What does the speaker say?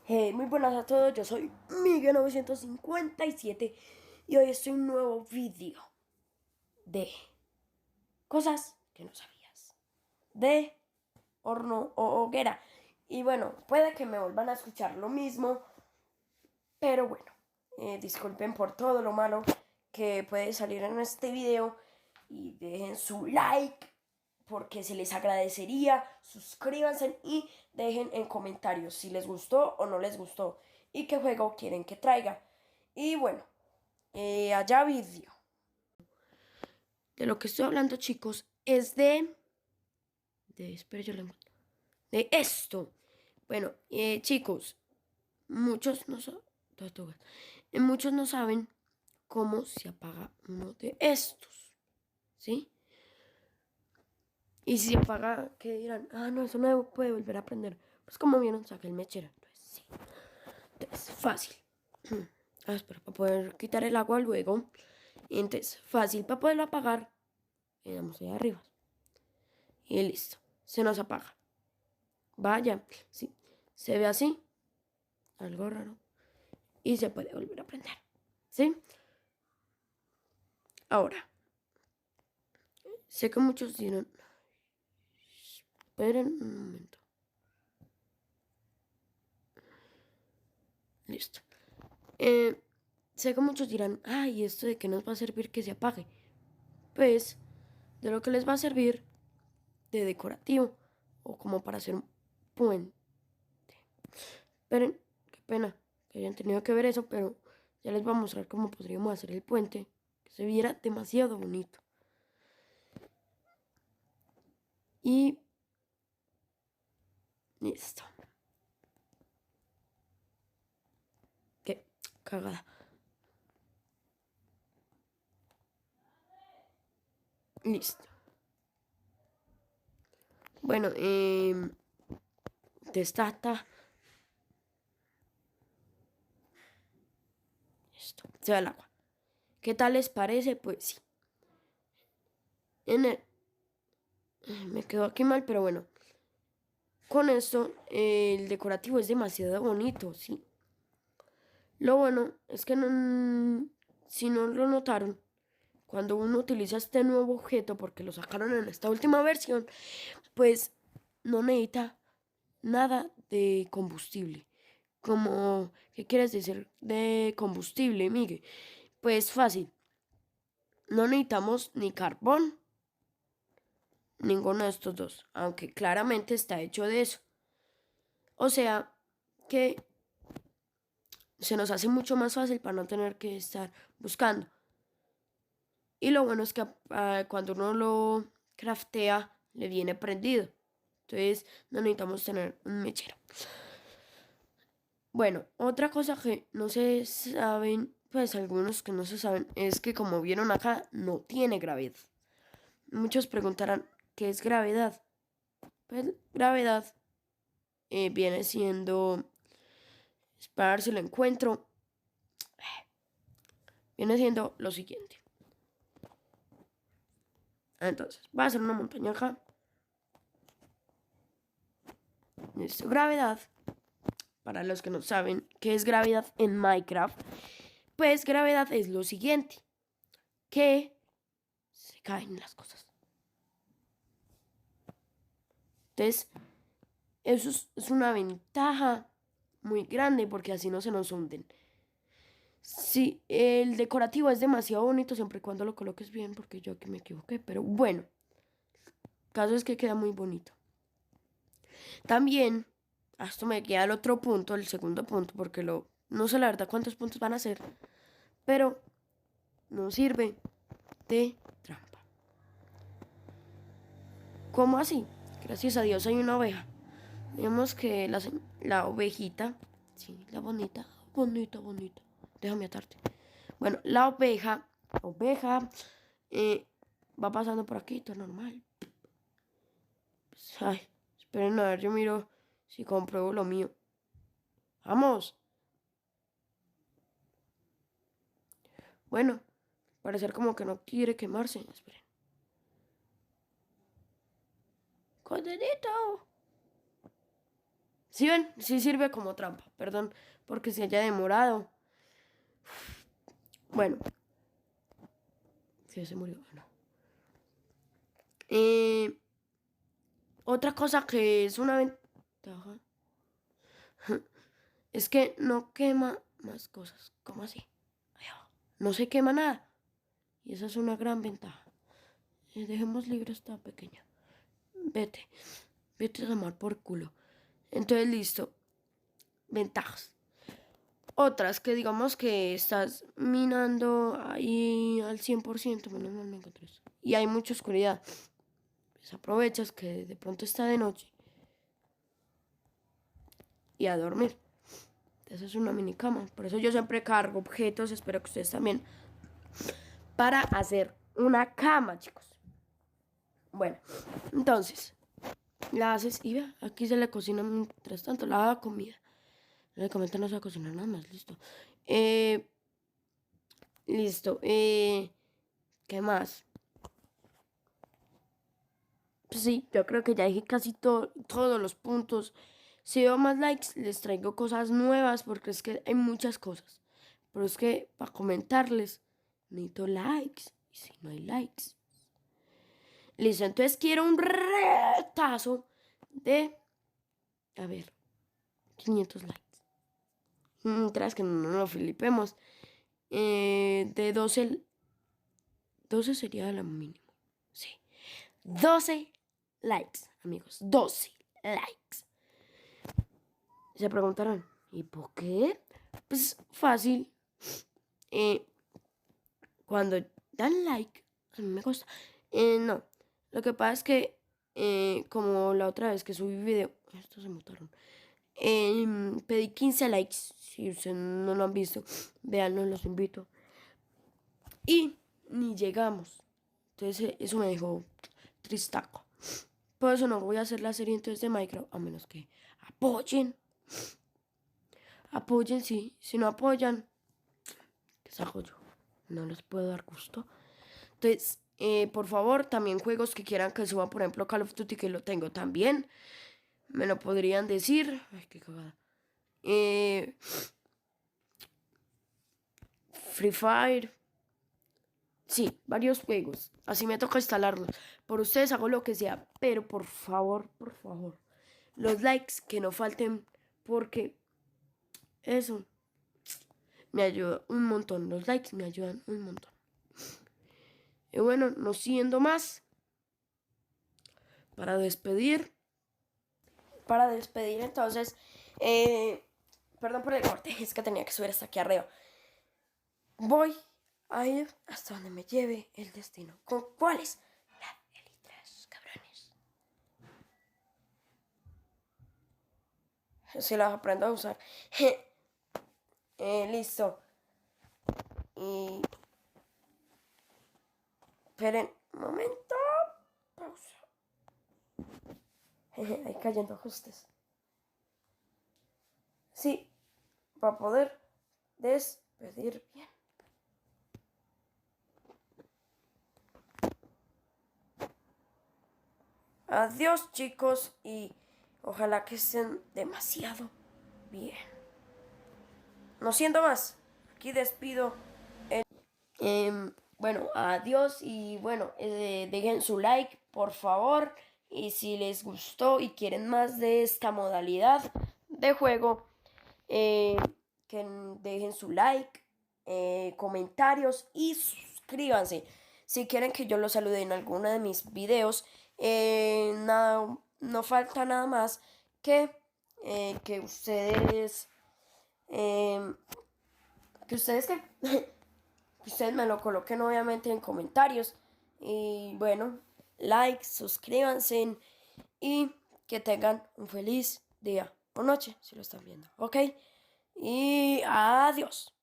Muy buenas a todos, yo soy Miguel957 y hoy estoy en un nuevo vídeo de cosas que no sabías, de horno o hoguera. Y bueno, puede que me vuelvan a escuchar lo mismo, pero bueno, disculpen por todo lo malo que puede salir en este video y dejen su like porque se les agradecería. Suscríbanse y dejen en comentarios si les gustó o no les gustó y qué juego quieren que traiga. Y bueno, allá vídeo. De lo que estoy hablando, chicos, es espera, yo lo encuentro. De esto. Bueno, chicos, muchos no saben, muchos no saben cómo se apaga uno de estos, ¿sí? Y si se apaga, ¿qué dirán? Ah, no, eso no puede volver a prender. Pues como vieron, saqué el mechero. Entonces, sí. Entonces, fácil. Espera, para poder quitar el agua luego. Entonces, fácil para poderlo apagar. Le damos ahí arriba. Y listo. Se nos apaga. Vaya, sí. Se ve así. Algo raro. Y se puede volver a prender. ¿Sí? Ahora, sé que muchos dirán. Esperen un momento. Listo. Sé que muchos dirán, ay, ¿esto de qué nos va a servir que se apague? Pues, de lo que les va a servir de decorativo o como para hacer un puente. Esperen, qué pena que hayan tenido que ver eso, pero ya les voy a mostrar cómo podríamos hacer el puente, que se viera demasiado bonito. Y listo. Qué cagada. Listo. Bueno, destata. Esto, se va el agua. ¿Qué tal les parece? Pues sí. En el, me quedó aquí mal, pero bueno. Con esto, el decorativo es demasiado bonito, sí. Lo bueno es que no, si no lo notaron, cuando uno utiliza este nuevo objeto, porque lo sacaron en esta última versión, pues no necesita nada de combustible. Como, ¿qué quieres decir de combustible, Miguel? Pues fácil. No necesitamos ni carbón, ninguno de estos dos, aunque claramente está hecho de eso. O sea que se nos hace mucho más fácil para no tener que estar buscando. Y lo bueno es que cuando uno lo craftea, le viene prendido. Entonces no necesitamos tener un mechero. Bueno, otra cosa que no se saben, pues algunos que no se saben, es que como vieron acá, no tiene gravedad. Muchos preguntarán, ¿qué es gravedad? Pues gravedad viene siendo, para ver si lo encuentro, viene siendo lo siguiente. Entonces, va a ser una montaña acá. Listo, gravedad. Para los que no saben qué es gravedad en Minecraft, pues gravedad es lo siguiente, que se caen las cosas. Entonces, eso es una ventaja muy grande porque así no se nos hunden. Sí, el decorativo es demasiado bonito siempre y cuando lo coloques bien, porque yo aquí me equivoqué, pero bueno, el caso es que queda muy bonito. También, esto me queda el otro punto, el segundo punto, porque no sé la verdad cuántos puntos van a ser, pero no sirve de trampa. ¿Cómo así? Gracias a Dios hay una oveja. Digamos que la ovejita, sí, la bonita, bonita, bonita. Déjame atarte. Bueno, la oveja, eh, va pasando por aquí, todo normal. Pues, ay, esperen a ver, yo miro si compruebo lo mío. Vamos. Bueno, parecer como que no quiere quemarse. Esperen. ¡Condenito! ¿Sí ven? Sí sirve como trampa. Perdón porque se haya demorado. Bueno. Sí, se murió. No. Otra cosa que es una ventaja es que no quema más cosas. ¿Cómo así? No se quema nada. Y esa es una gran ventaja. Dejemos libre esta pequeña. Vete. Vete a tomar por culo. Entonces, listo. Ventajas. Otras que digamos que estás minando ahí al 100%. Menos mal me encontré eso. Y hay mucha oscuridad. Pues aprovechas que de pronto está de noche. Y a dormir. Esa es una mini cama. Por eso yo siempre cargo objetos. Espero que ustedes también. Para hacer una cama, chicos. Bueno, entonces. La haces y vea, aquí se le cocina mientras tanto la comida. Lógicamente no se va a cocinar nada más, listo. Listo. ¿Qué más? Pues sí, yo creo que ya dije casi todos los puntos. Si veo más likes, les traigo cosas nuevas porque es que hay muchas cosas. Pero es que para comentarles necesito likes. Y si no hay likes. Listo, entonces quiero un retazo de... A ver, 500 likes. Tras que no lo flipemos. De 12 sería lo mínimo. Sí. 12 likes, amigos. 12 likes. Se preguntarán, ¿y por qué? Pues fácil. Cuando dan like, a mí me gusta. No. Lo que pasa es que, como la otra vez que subí video, estos se mutaron. Pedí 15 likes. Si ustedes no lo han visto, véanlo, los invito. Y ni llegamos. Entonces eso me dejó tristaco. Por eso no voy a hacer la serie entonces de Minecraft, a menos que apoyen. Apoyen, sí. Si no apoyan, ¿qué saco yo? No les puedo dar gusto. Entonces, por favor, también juegos que quieran que suba, por ejemplo, Call of Duty, que lo tengo también. Me lo podrían decir. Ay, qué cagada. Free Fire. Sí, varios juegos. Así me toca instalarlos. Por ustedes hago lo que sea. Pero por favor, por favor. Los likes que no falten. Porque eso me ayuda un montón. Los likes me ayudan un montón. Y bueno, no siendo más. Para despedir. Entonces. Perdón por el corte. Es que tenía que subir hasta aquí arriba. Voy a ir hasta donde me lleve el destino. ¿Con cuáles? La elitras, cabrones. Si las aprendo a usar. Listo. Y... Esperen un momento. Pausa. Ahí cayendo ajustes. Sí, para poder despedir bien. Adiós, chicos, y ojalá que estén demasiado bien. No siento más. Aquí despido. Bueno, adiós y bueno, dejen su like, por favor. Y si les gustó y quieren más de esta modalidad de juego, que dejen su like, comentarios y suscríbanse. Si quieren que yo los salude en alguno de mis videos, nada, no falta nada más que ustedes, que ustedes que, que ustedes me lo coloquen obviamente en comentarios. Y bueno, like, suscríbanse y que tengan un feliz día o noche si lo están viendo, ¿ok? Y adiós.